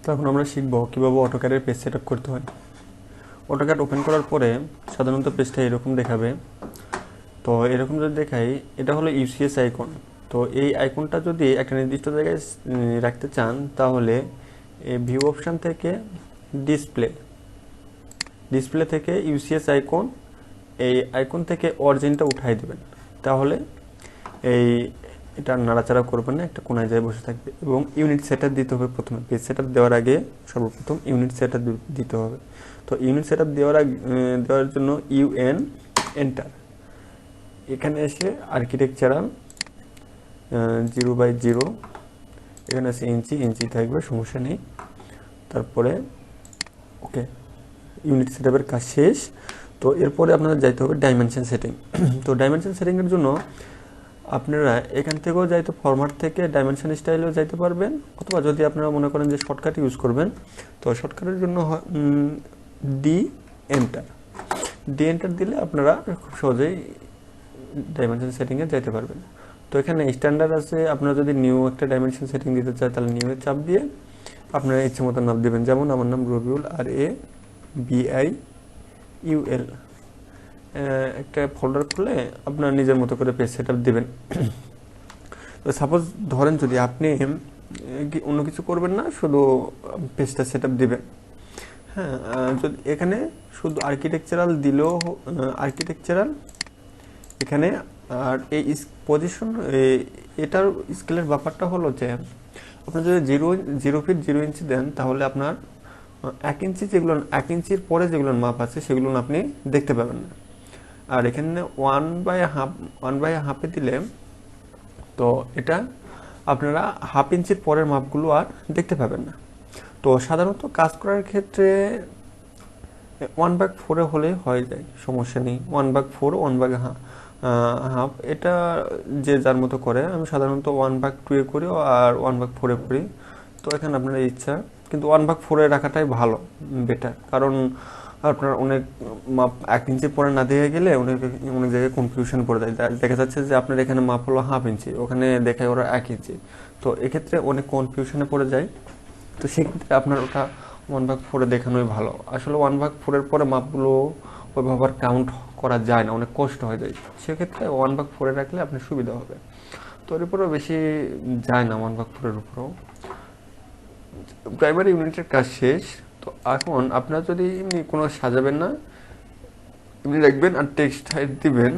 তো এখন আমরা শিখব কীভাবে অটোক্যাডের পেজ সেট আপ করতে হয়। অটোক্যাড ওপেন করার পরে সাধারণত পেজটা এরকম দেখাবে। তো এরকম যদি দেখাই, এটা হলো ইউসিএস আইকন। তো এই আইকনটা যদি একটা নির্দিষ্ট জায়গায় রাখতে চান, তাহলে ভিউ অপশান থেকে ডিসপ্লে থেকে ইউসিএস আইকন, এই আইকন থেকে অরিজিনটা উঠাই দেবেন। তাহলে এটা নাড়াচাড়া করবেন না, একটা কোনায় যায় বসে থাকবে। এবং ইউনিট সেটআপ দিতে হবে প্রথমে। পেজ সেটআপ দেওয়ার আগে সর্বপ্রথম ইউনিট সেটআপ দিতে হবে। তো ইউনিট সেটআপ দেওয়ার জন্য এন্টার। এখানে এসে আর্কিটেকচারাল 0/0, এখানে আছে ইঞ্চি থাকবে, সমস্যা নেই। তারপরে ওকে, ইউনিট সেটআপের কাজ শেষ। তো এরপরে আপনাদের যাইতে হবে ডাইমেনশন সেটিং। তো ডাইমেনশন সেটিংয়ের জন্য আপনারা এখান থেকেও যাইতে ফরম্যাট থেকে ডাইমেনশন স্টাইলেও যাইতে পারবেন, অথবা যদি আপনারা মনে করেন যে শর্টকাট ইউজ করবেন, তো শর্টকাটের জন্য ডি এন্টার দিলে আপনারা খুব সহজেই ডাইমেনশন সেটিংয়ে যাইতে পারবেন। তো এখানে স্ট্যান্ডার্ড আছে, আপনারা যদি নিউ একটা ডাইমেনশন সেটিং দিতে চান, তাহলে নিউ এর চাপ দিয়ে আপনারা ইচ্ছে মতো নাম দেবেন। যেমন আমার নাম রবিউল, RABIUL। একটা ফোল্ডার খুলে আপনার নিজের মতো করে পেজ সেটআপ দিবেন। তো সাপোজ ধরেন যদি আপনি অন্য কিছু করবেন না, শুধু পেজটা সেটআপ দিবেন। হ্যাঁ, যদি এখানে শুধু আর্কিটেকচারাল দিলেও আর্কিটেকচারাল এখানে, আর এই পজিশন এটার স্কেলের ব্যাপারটা হলো যে আপনার যদি 0 ফিট 0 ইঞ্চি দেন, তাহলে আপনার 1 ইঞ্চি যেগুলো 1 ইঞ্চির পরে যেগুলো মাপ আছে সেগুলো আপনি দেখতে পাবেন না। আর এখানে 1/2 দিলে, তো এটা আপনারা 1/2 ইঞ্চির পরের মাপগুলো আর দেখতে পাবেন না। তো সাধারণত কাজ করার ক্ষেত্রে 1/4 হলে হয়ে যায়, সমস্যা নেই। 1/4, 1/2, এটা যে যার মতো করে। আমি সাধারণত 1/2 করি আর 1/4 করি। তো এখানে আপনার ইচ্ছা, কিন্তু 1/4 রাখাটাই ভালো, বেটার। কারণ আপনার অনেক মাপ 1 ইঞ্চির পরে না দিয়ে গেলে অনেক জায়গায় কনফিউশন পড়ে যায়। দেখা যাচ্ছে যে আপনার এখানে মাপ হলো 1/2 ইঞ্চি, ওখানে দেখায় ওরা 1 ইঞ্চি। তো এক্ষেত্রে অনেক কনফিউশনে পড়ে যায়। তো সেক্ষেত্রে আপনার ওটা 1/4 দেখানোই ভালো। আসলে 1/4 পরে মাপগুলো ওইভাবে কাউন্ট করা যায় না, অনেক কষ্ট হয়ে যায়। সেক্ষেত্রে 1/4 রাখলে আপনার সুবিধা হবে। তো এর উপরেও বেশি যায় না, 1/4 উপরেও। প্রাইমারি ইউনিটের কাজ শেষ। তো এখন আপনারা যদি এমনি কোনো সাজাবেন না, এমনি রাখবেন আর টেক্সট হাইট দিবেন।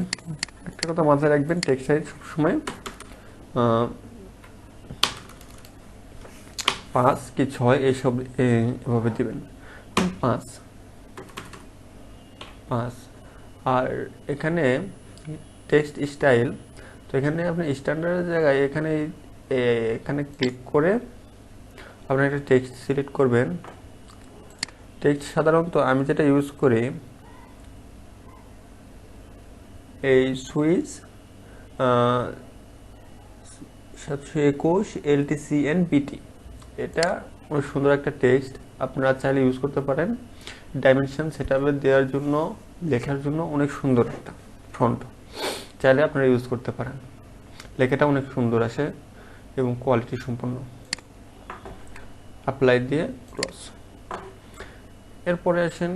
একটা কথা মাথায় রাখবেন, টেক্সট হাইট সবসময় 5 কি 6 এইসব এভাবে দিবেন। 5। আর এখানে টেক্সট স্টাইল, তো এখানে আপনি স্ট্যান্ডার্ডের জায়গায় এখানে ক্লিক করে আপনার একটা টেক্সট সিলেক্ট করবেন। টেক্সট সাধারণত আমি যেটা ইউজ করি, এই সুইচ 721 LTCNBT, এটা অনেক সুন্দর একটা টেক্সট, আপনারা চাইলে ইউজ করতে পারেন। ডাইমেনশন সেটআপে দেওয়ার জন্য, লেখার জন্য অনেক সুন্দর একটা ফন্ট, চাইলে আপনারা ইউজ করতে পারেন। লেখাটা অনেক সুন্দর আসে এবং কোয়ালিটি সম্পন্ন। অ্যাপ্লাই দিয়ে ক্লোজ। এরপরে আসেন,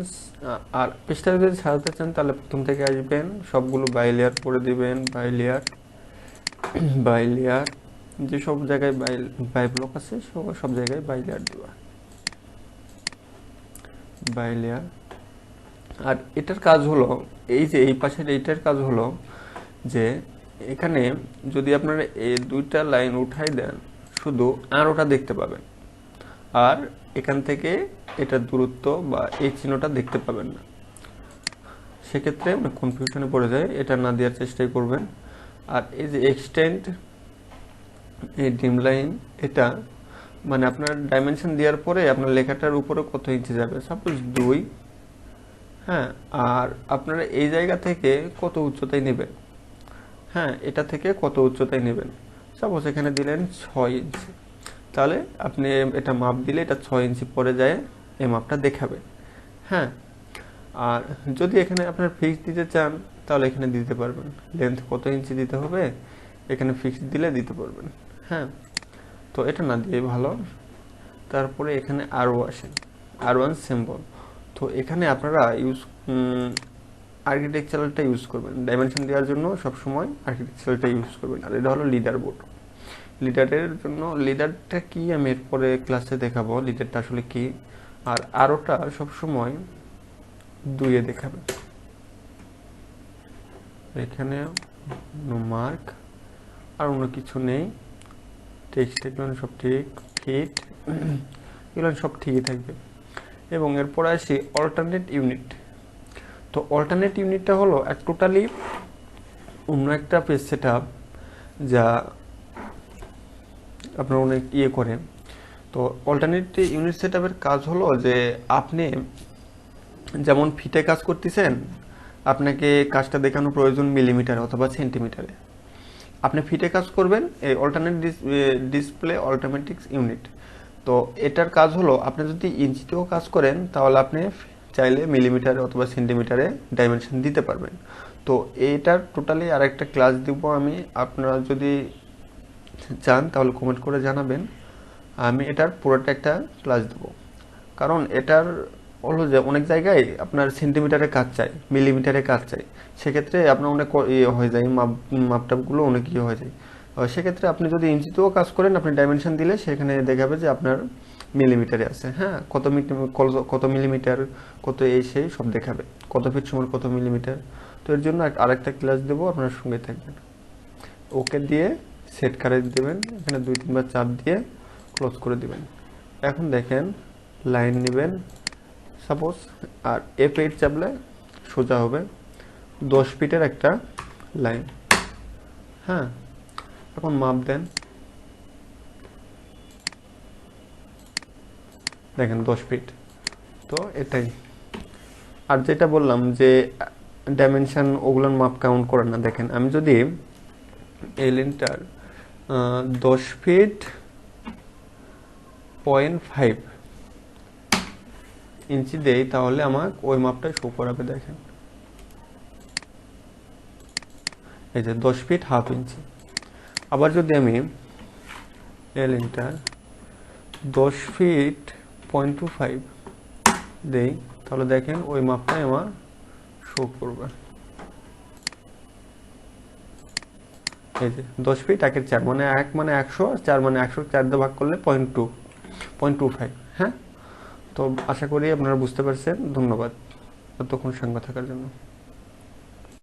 আর পেজটা যদি সাজাতে চান, তাহলে প্রথম থেকে আসবেন, সবগুলো বাই লেয়ার করে দিবেন। বাই লেয়ার যে সব জায়গায় বাই ব্লক আছে, সব জায়গায় বাই লেয়ার দেওয়া, বাই লেয়ার। আর এটার কাজ হলো, এই যে এই পাশের এইটার কাজ হলো যে এখানে যদি আপনারা এই 2টা লাইন উঠাই দেন, শুধু আরোটা দেখতে পাবেন। আর এখান থেকে এটার দূরত্ব বা এই চিহ্নটা দেখতে পাবেন না। সেক্ষেত্রে কনফিউশনে পড়ে যায়, এটা না দেওয়ার চেষ্টাই করবেন। আর এই যে এক্সটেন্ড, এই ডিম লাইন, এটা মানে আপনার ডাইমেনশন দেওয়ার পরে আপনার লেখাটার উপরে কত ইঞ্চি যাবে, সাপোজ 2। হ্যাঁ, আর আপনারা এই জায়গা থেকে কত উচ্চতায় নেবেন, হ্যাঁ, এটা থেকে কত উচ্চতায় নেবেন। সাপোজ এখানে দিলেন 6 ইঞ্চি, তাহলে আপনি এটা মাপ দিলে এটা 6 ইঞ্চি পরে যায়, এই মাপটা দেখাবে। হ্যাঁ, আর যদি এখানে আপনার ফিক্স দিতে চান, তাহলে এখানে দিতে পারবেন, লেন্থ কত ইঞ্চি দিতে হবে, এখানে ফিক্স দিলে দিতে পারবেন। হ্যাঁ, তো এটা না দিয়ে ভালো। তারপরে এখানে আরও আসেন, R1 সিম্বল। তো এখানে আপনারা আর্কিটেকচারালটা ইউজ করবেন, ডাইমেনশন দেওয়ার জন্য সবসময় আর্কিটেকচারালটা ইউজ করবেন। আর এটা হলো লিডার বোর্ড। লিডারের জন্য লিডারটা কি আমি এরপরে ক্লাসে দেখাবো, লিডারটা আসলে কি। আর আরোটা সবসময় 2-এ দেখাবে। এখানে নো মার্ক, আর অন্য কিছু নেই। টেক্সট এগুলো সব ঠিক, ফিট এগুলো সব ঠিকই থাকবে। এবং এরপরে আসি অল্টারনেট ইউনিট। তো অল্টারনেট ইউনিটটা হলো এক টোটালি অন্য একটা পেজ সেট আপ, যা আপনার অনেক করে। তো অল্টারনেট ইউনিট সেট আপের কাজ হলো যে আপনি যেমন ফিটে কাজ করতেছেন, আপনাকে কাজটা দেখানো প্রয়োজন মিলিমিটারে অথবা সেন্টিমিটারে। আপনি ফিটে কাজ করবেন এই অল্টারনেট ডিসপ্লে অটোমেটিক্স ইউনিট। তো এটার কাজ হলো আপনি যদি ইঞ্চিতেও কাজ করেন তাহলে আপনি চাইলে মিলিমিটারে অথবা সেন্টিমিটারে ডাইমেনশন দিতে পারবেন। তো এইটার টোটালি আর একটা ক্লাস দিব আমি, আপনারা যদি চান তাহলে কমেন্ট করে জানাবেন। আমি এটার পুরোটা একটা ক্লাস দেব, কারণ এটার হলো যে অনেক জায়গায় আপনার সেন্টিমিটারে কাজ চাই, মিলিমিটারে কাজ চাই। সেক্ষেত্রে আপনার অনেক হয়ে যায়, মাপটাপগুলো অনেক হয়ে যায়। সেক্ষেত্রে আপনি যদি ইঞ্চিতেও কাজ করেন, আপনি ডাইমেনশন দিলে সেখানে দেখাবে যে আপনার মিলিমিটারে আছে। হ্যাঁ, কত মিলিমিটার, কত এই সেই সব দেখাবে, কত ফিট সমান কত মিলিমিটার। তো এর জন্য আরেকটা ক্লাস দেবো, আপনার সঙ্গে থাকবেন। ওকে দিয়ে সেট কারেক্ট দেবেন, এখানে 2-3 বার চাপ দিয়ে ক্লোজ করে দিবেন। এখন দেখেন লাইন নেবেন সাপোজ, আর F8 চাপলে সোজা হবে 10 ফিটের একটা লাইন। হ্যাঁ, এখন মাপ দেন, দেখেন 10 ফিট। তো এটাই। আর যেটা বললাম যে ডাইমেনশন ওগুলোর মাপ কাউন্ট করে না, দেখেন আমি যদি এই লাইনটার 10 ফিট 0.5 ইঞ্চি দেই, তাহলে আমার ওই মাপটা শো করাবে। দেখেন এই যে 10 ফিট হাফ ইঞ্চি। আবার যদি আমি এই লাইনটার 10 ফিট 0.25 দেই, তাহলে দেখেন ওই মাপটাই আমার শো করবে। এই যে 10 ফিট 1/4, মানে 1 মানে 100, 4 মানে 100, 4 দিয়ে ভাগ করলে 0.25। হ্যাঁ, তো আশা করি আপনারা বুঝতে পারছেন। ধন্যবাদ এতক্ষণ সঙ্গে থাকার জন্য।